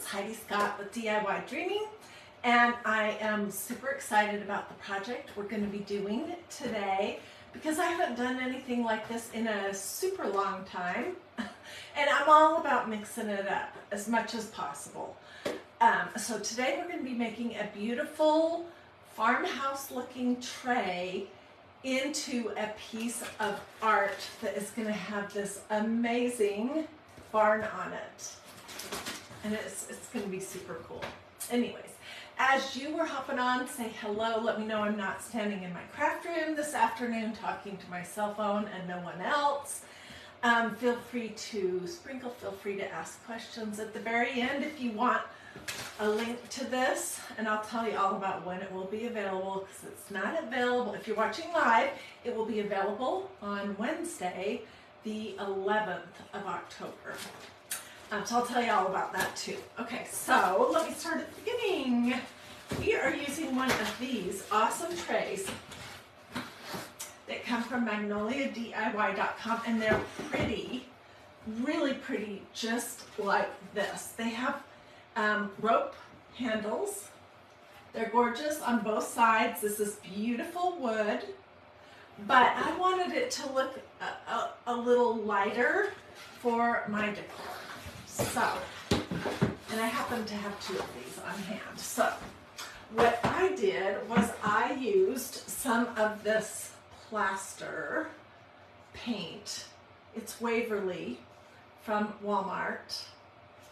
it's Hiedi Scott with DIYDreaming, and I am super excited about the project we're going to be doing today because I haven't done anything like this in a super long time, and I'm all about mixing it up as much as possible. So today we're going to be making a beautiful farmhouse looking tray into a piece of art that is going to have this amazing barn on it. And it's going to be super cool. Anyways, as you were hopping on, say hello. Let me know I'm not standing in my craft room this afternoon talking to my cell phone and no one else. Feel free to sprinkle, feel free to ask questions at the very end if you want a link to this, and I'll tell you all about when it will be available, because it's not available. If you're watching live, it will be available on Wednesday, the 11th of October. So I'll tell you all about that too. Okay, so let me start at the beginning. We are using one of these awesome trays that come from MagnoliaDIY.com, and they're pretty, really pretty, just like this. They have rope handles. They're gorgeous on both sides. This is beautiful wood, but I wanted it to look a little lighter for my decor. So, and I happen to have two of these on hand. So, what I did was I used some of this plaster paint. It's Waverly from Walmart,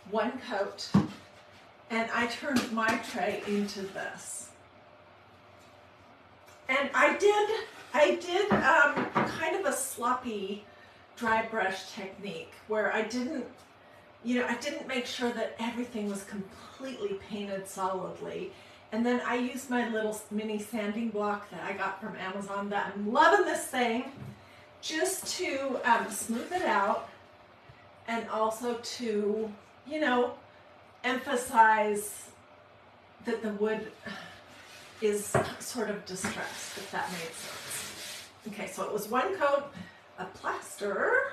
one coat, and I turned my tray into this. And I did kind of a sloppy dry brush technique where I didn't make sure that everything was completely painted solidly. And then I used my little mini sanding block that I got from Amazon, that I'm loving this thing, just to smooth it out, and also to, emphasize that the wood is sort of distressed, if that made sense. Okay, so it was one coat of plaster,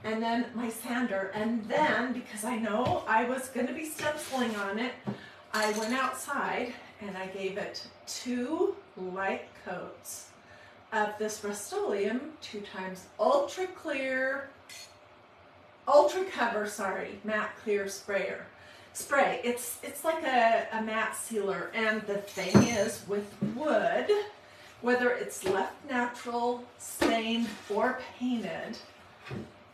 and then my sander, and then, because I know I was going to be stenciling on it, I went outside and I gave it 2 light coats of this Rust-Oleum 2x ultra cover matte clear spray. It's like a matte sealer, and the thing is, with wood, whether it's left natural, stained, or painted,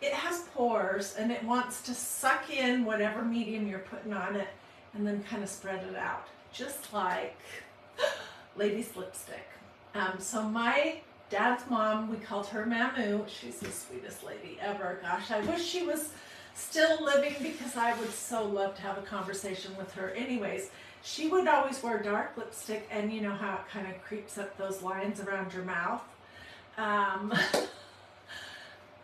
it has pores, and it wants to suck in whatever medium you're putting on it and then kind of spread it out, just like Lady's lipstick. So my dad's mom, we called her Mamu. She's the sweetest lady ever. Gosh, I wish she was still living, because I would so love to have a conversation with her. Anyways, she would always wear dark lipstick, and you know how it kind of creeps up those lines around your mouth.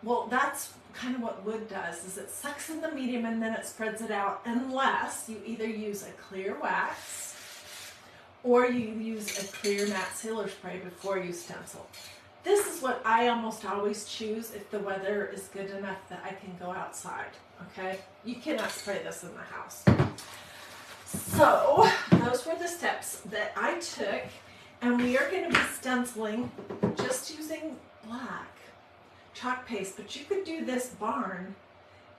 Well, that's kind of what wood does, is it sucks in the medium and then it spreads it out, unless you either use a clear wax or you use a clear matte sealer spray before you stencil. This is what I almost always choose if the weather is good enough that I can go outside, okay? You cannot spray this in the house. So, those were the steps that I took, and we are going to be stenciling just using black chalk paste, but you could do this barn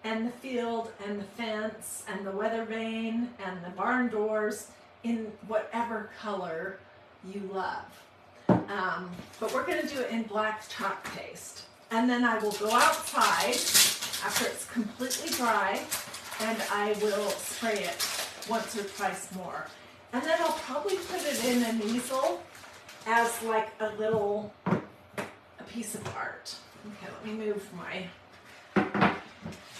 and the field and the fence and the weather vane and the barn doors in whatever color you love. But we're going to do it in black chalk paste. And then I will go outside after it's completely dry, and I will spray it once or twice more. And then I'll probably put it in an easel as like a piece of art. Okay, let me move my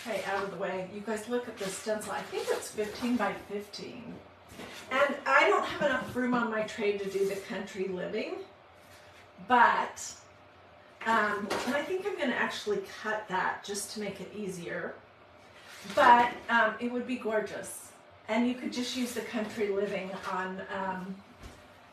tray out of the way. You guys look at this stencil. I think it's 15 by 15. And I don't have enough room on my tray to do the country living, but, and I think I'm going to actually cut that just to make it easier. But it would be gorgeous. And you could just use the country living on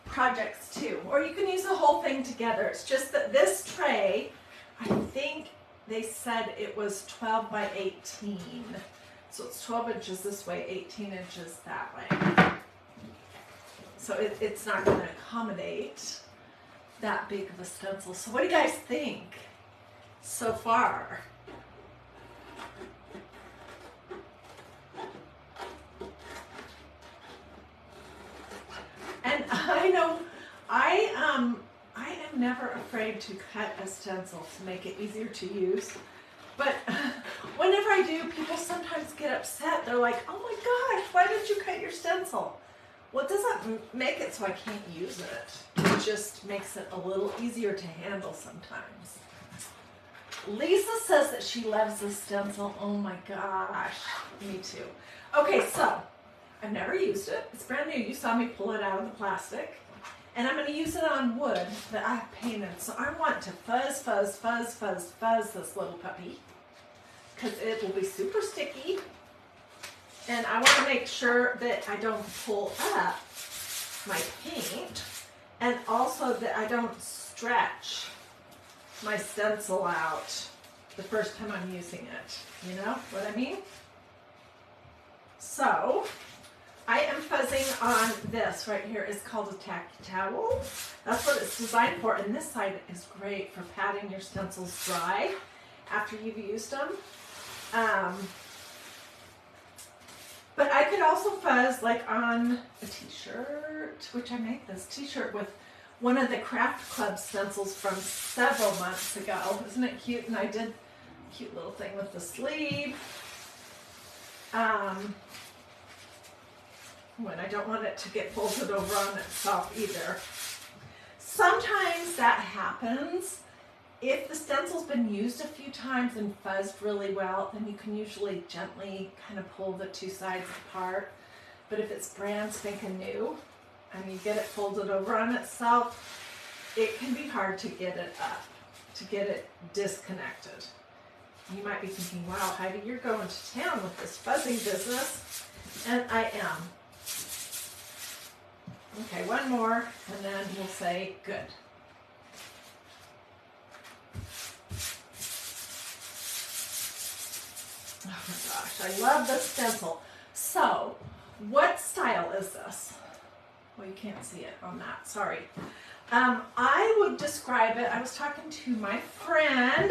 projects too. Or you can use the whole thing together. It's just that this tray, I think they said it was 12 by 18. So it's 12 inches this way, 18 inches that way. So it's not going to accommodate that big of a stencil. So what do you guys think so far? And I know I am never afraid to cut a stencil to make it easier to use. But whenever I do, people sometimes get upset. They're like, oh my gosh, why did you cut your stencil? Well, it doesn't make it so I can't use it. It just makes it a little easier to handle sometimes. Lisa says that she loves this stencil. Oh my gosh, me too. Okay, so I've never used it. It's brand new. You saw me pull it out of the plastic. And I'm going to use it on wood that I have painted. So I want to fuzz this little puppy because it will be super sticky. And I want to make sure that I don't pull up my paint and also that I don't stretch my stencil out the first time I'm using it. You know what I mean? So I am fuzzing on this right here. It's called a tacky towel. That's what it's designed for. And this side is great for patting your stencils dry after you've used them. But I could also fuzz like on a t-shirt, which I made this t-shirt with one of the Craft Club stencils from several months ago. Isn't it cute? And I did a cute little thing with the sleeve. When I don't want it to get folded over on itself either. Sometimes that happens. If the stencil's been used a few times and fuzzed really well, then you can usually gently kind of pull the two sides apart. But if it's brand spanking new and you get it folded over on itself, it can be hard to get it up, to get it disconnected. You might be thinking, wow, Heidi, you're going to town with this fuzzing business. And I am. Okay, one more, and then we'll say good. Oh my gosh, I love this stencil. So, what style is this? Well, you can't see it on that, sorry. I would describe it, I was talking to my friend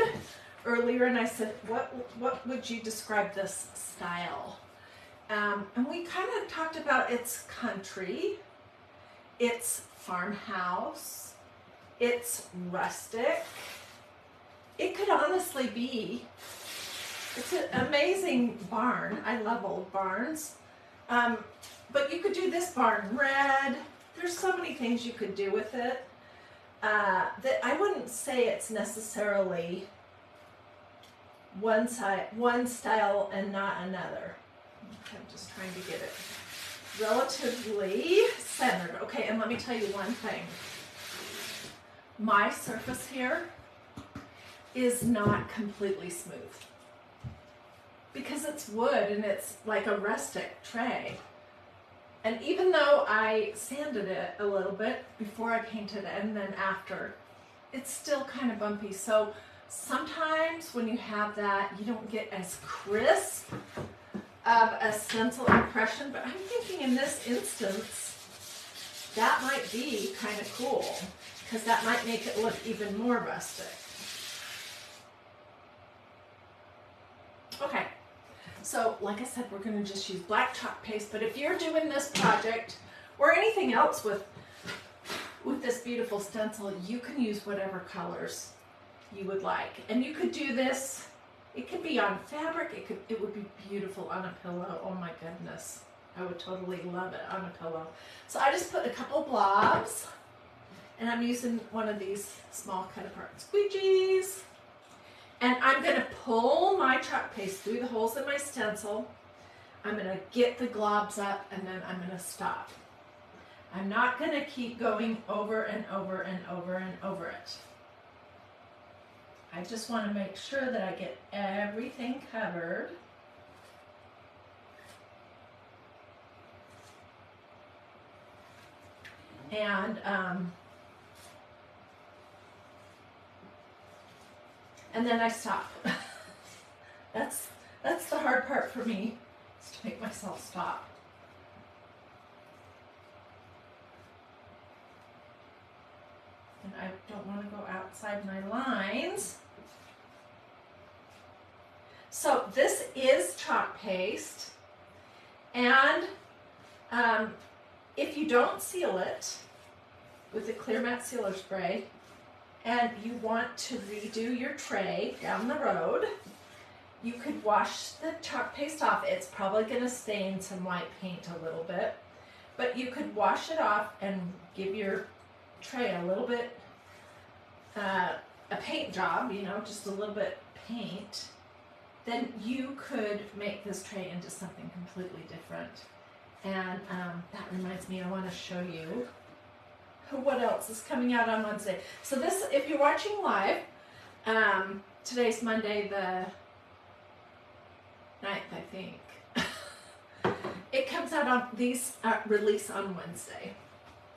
earlier and I said, what would you describe this style? And we kind of talked about it's country, it's farmhouse, it's rustic. It could honestly be, it's an amazing barn. I love old barns. But you could do this barn red. There's so many things you could do with it that I wouldn't say it's necessarily one style and not another. I'm just trying to get it relatively centered. Okay, and let me tell you one thing. My surface here is not completely smooth because it's wood and it's like a rustic tray. And even though I sanded it a little bit before I painted it and then after, it's still kind of bumpy. So sometimes when you have that, you don't get as crisp of a stencil impression, but I'm thinking in this instance, that might be kind of cool because that might make it look even more rustic. Okay, so like I said, we're going to just use black chalk paste, but if you're doing this project or anything else with this beautiful stencil, you can use whatever colors you would like. And you could do this, it could be on fabric, it would be beautiful on a pillow. Oh my goodness, I would totally love it on a pillow. So I just put a couple blobs, and I'm using one of these small cut apart squeegees. And I'm going to pull my chalk paste through the holes in my stencil. I'm going to get the globs up and then I'm going to stop. I'm not going to keep going over and over and over and over it. I just want to make sure that I get everything covered. And then I stop. That's the hard part for me. Just to make myself stop. And I don't want to go outside my lines. So this is chalk paste, and if you don't seal it with the clear matte sealer spray and you want to redo your tray down the road, you could wash the chalk paste off. It's probably going to stain some white paint a little bit, but you could wash it off and give your tray a little bit a paint job, you know, just a little bit paint. Then you could make this tray into something completely different. And that reminds me, I want to show you what else is coming out on Wednesday. So this, if you're watching live, today's Monday the 9th, I think. It comes out on these release on Wednesday.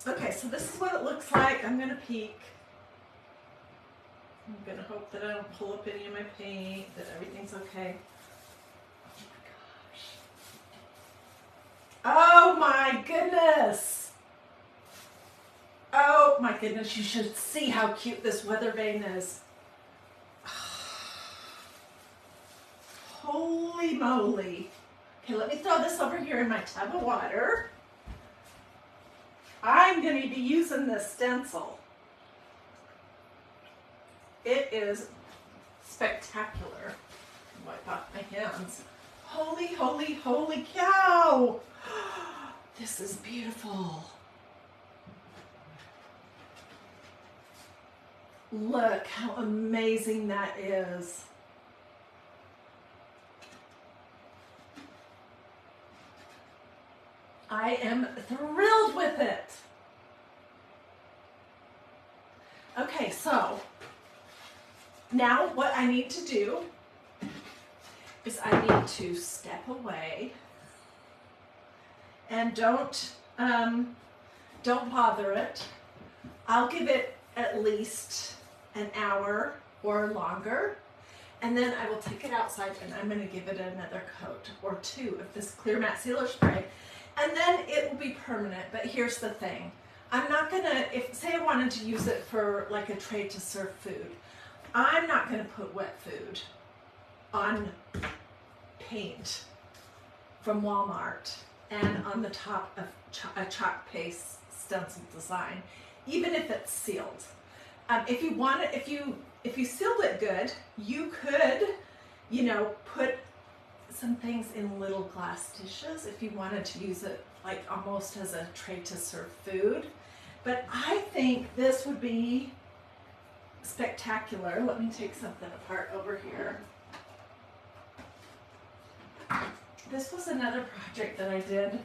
Okay, so this is what it looks like. I'm going to peek. I'm going to hope that I don't pull up any of my paint, that everything's okay. Oh my goodness. Oh my goodness, you should see how cute this weather vane is. Holy moly. Okay, let me throw this over here in my tub of water. I'm going to be using this stencil. It is spectacular. Wipe off my hands. Holy, holy, holy cow! This is beautiful. Look how amazing that is. I am thrilled with it. Okay, so now what I need to do is I need to step away and don't bother it. I'll give it at least an hour or longer, and then I will take it outside and I'm going to give it another coat or two of this clear matte sealer spray, and then it will be permanent. But here's the thing. I'm not going to, if say I wanted to use it for like a tray to serve food, I'm not going to put wet food on paint from Walmart and on the top of a chalk paste stencil design, even if it's sealed. If you want it, if you sealed it good, you could, you know, put some things in little glass dishes if you wanted to use it like almost as a tray to serve food. But I think this would be spectacular. Let me take something apart over here. This was another project that I did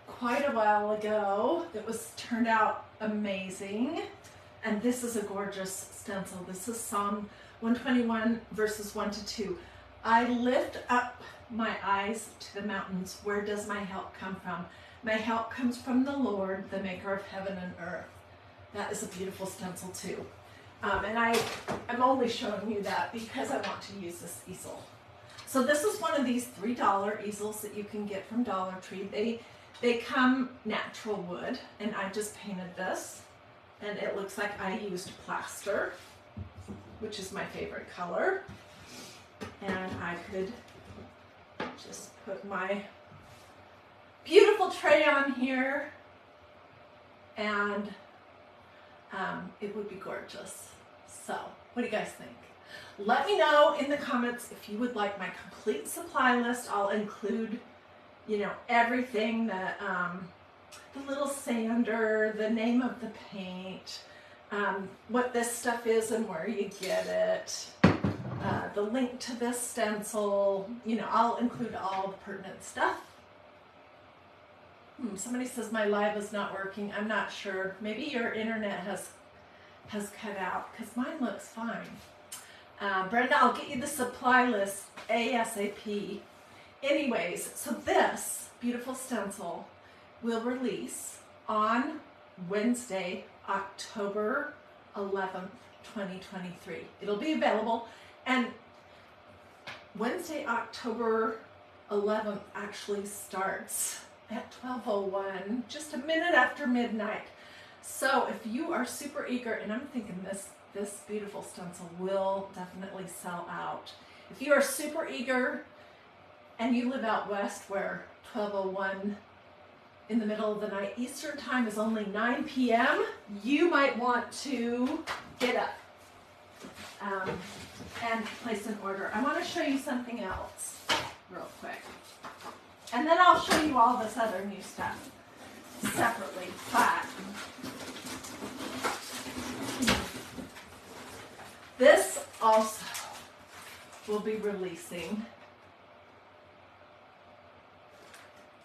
quite a while ago that was turned out amazing. And this is a gorgeous stencil. This is Psalm 121 verses 1 to 2. I lift up my eyes to the mountains. Where does my help come from? My help comes from the Lord, the maker of heaven and earth. That is a beautiful stencil too. And I'm only showing you that because I want to use this easel. So this is one of these $3 easels that you can get from Dollar Tree. They come natural wood, and I just painted this, and it looks like I used plaster, which is my favorite color. And I could just put my beautiful tray on here, and it would be gorgeous. So, what do you guys think? Let me know in the comments if you would like my complete supply list. I'll include, you know, everything that, the little sander, the name of the paint, what this stuff is and where you get it, the link to this stencil. You know, I'll include all the pertinent stuff. Somebody says my live is not working. I'm not sure. Maybe your internet has cut out, because mine looks fine. Brenda, I'll get you the supply list ASAP. Anyways, so this beautiful stencil will release on Wednesday, October 11th, 2023. It'll be available, and Wednesday, October 11th actually starts at 12:01, just a minute after midnight. So if you are super eager, and I'm thinking this beautiful stencil will definitely sell out. If you are super eager and you live out west where 12:01 in the middle of the night Eastern time is only 9 p.m., you might want to get up and place an order. I want to show you something else real quick. And then I'll show you all this other new stuff separately. But this also will be releasing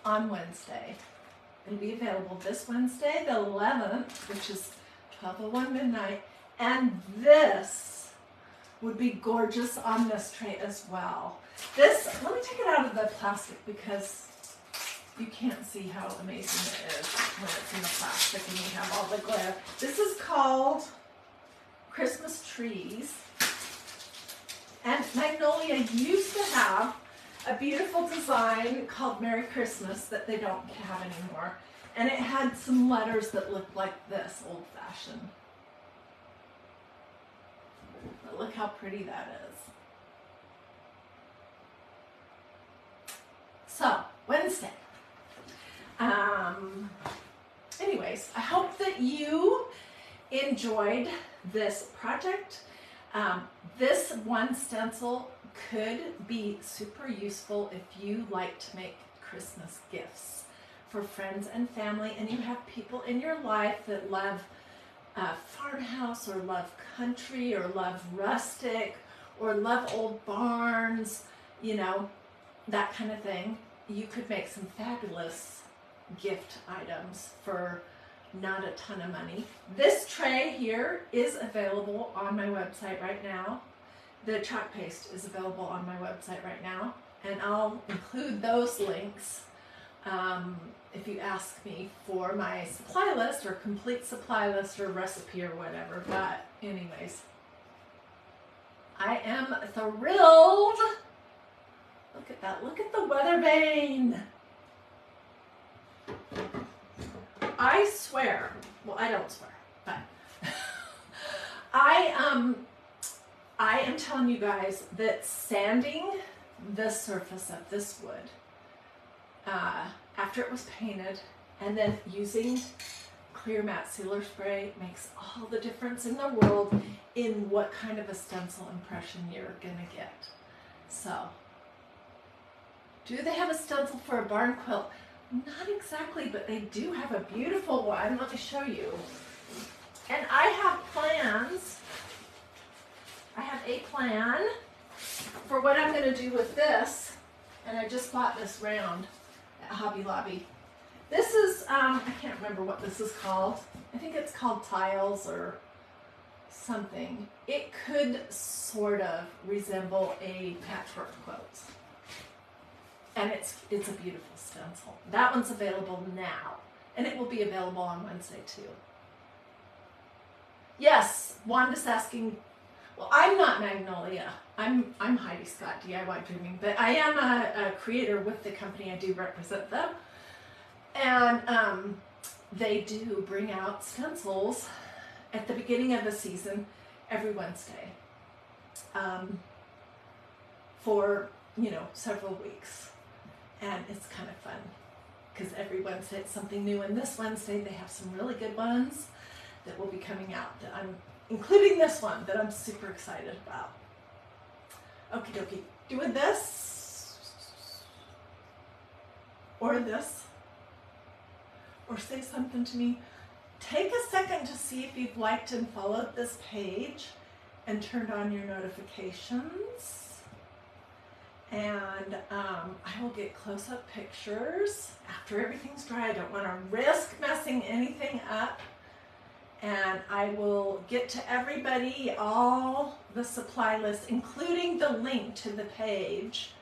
on Wednesday. It'll be available this Wednesday, the 11th, which is 12:01 midnight. And this would be gorgeous on this tray as well. This, let me take it out of the plastic because you can't see how amazing it is when it's in the plastic and you have all the glare. This is called Christmas Trees. And Magnolia used to have a beautiful design called Merry Christmas that they don't have anymore. And it had some letters that looked like this, old-fashioned. But look how pretty that is. So, Wednesday. Anyways, I hope that you enjoyed this project. This one stencil could be super useful if you like to make Christmas gifts for friends and family, and you have people in your life that love farmhouse or love country or love rustic or love old barns, you know, that kind of thing. You could make some fabulous gift items for not a ton of money. This tray here is available on my website right now. The chalk paste is available on my website right now, and I'll include those links if you ask me for my supply list or complete supply list or recipe or whatever. But anyways, I am thrilled. Look at that. Look at the weather vane. I swear, well, I don't swear, but I am telling you guys that sanding the surface of this wood after it was painted and then using clear matte sealer spray makes all the difference in the world in what kind of a stencil impression you're gonna get. So, do they have a stencil for a barn quilt? Not exactly, but they do have a beautiful one. Let me show you. And I have plans. I have a plan for what I'm going to do with this. And I just bought this round at Hobby Lobby. This is, I can't remember what this is called. I think it's called tiles or something. It could sort of resemble a patchwork quilt. And it's a beautiful stencil. That one's available now, and it will be available on Wednesday too. Yes, Wanda's asking. Well, I'm not Magnolia. I'm Hiedi Scott, DiyDreaming, but I am a creator with the company. I do represent them, and they do bring out stencils at the beginning of the season every Wednesday for several weeks. And it's kind of fun because every Wednesday it's something new. And this Wednesday they have some really good ones that will be coming out, that I'm including this one that I'm super excited about. Okie dokie. Doing this or this, or say something to me. Take a second to see if you've liked and followed this page and turned on your notifications. And I will get close-up pictures after everything's dry. I don't want to risk messing anything up. And I will get to everybody all the supply list, including the link to the page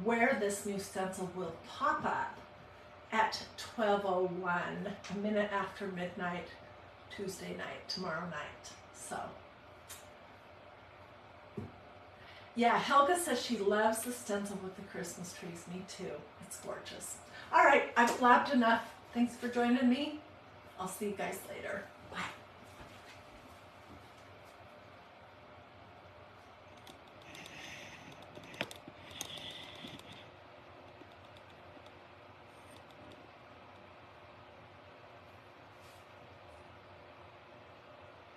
where this new stencil will pop up at 12:01, a minute after midnight, Tuesday night, tomorrow night. So, Yeah, Helga says she loves the stencil with the Christmas trees. Me too. It's gorgeous. All right, I've blabbed enough. Thanks for joining me. I'll see you guys later. Bye.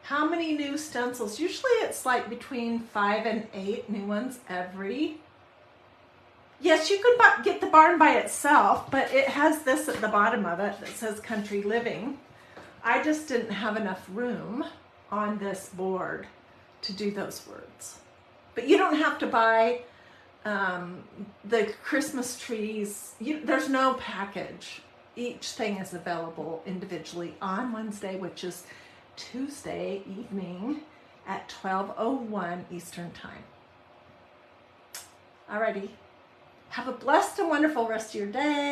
How many new stencils? Usually it's like between 5 and 8 new ones every. Yes, you could get the barn by itself, but it has this at the bottom of it that says Country Living. I just didn't have enough room on this board to do those words. But you don't have to buy the Christmas trees. There's no package. Each thing is available individually on Wednesday, which is Tuesday evening at 12:01 Eastern Time. Alrighty. Have a blessed and wonderful rest of your day.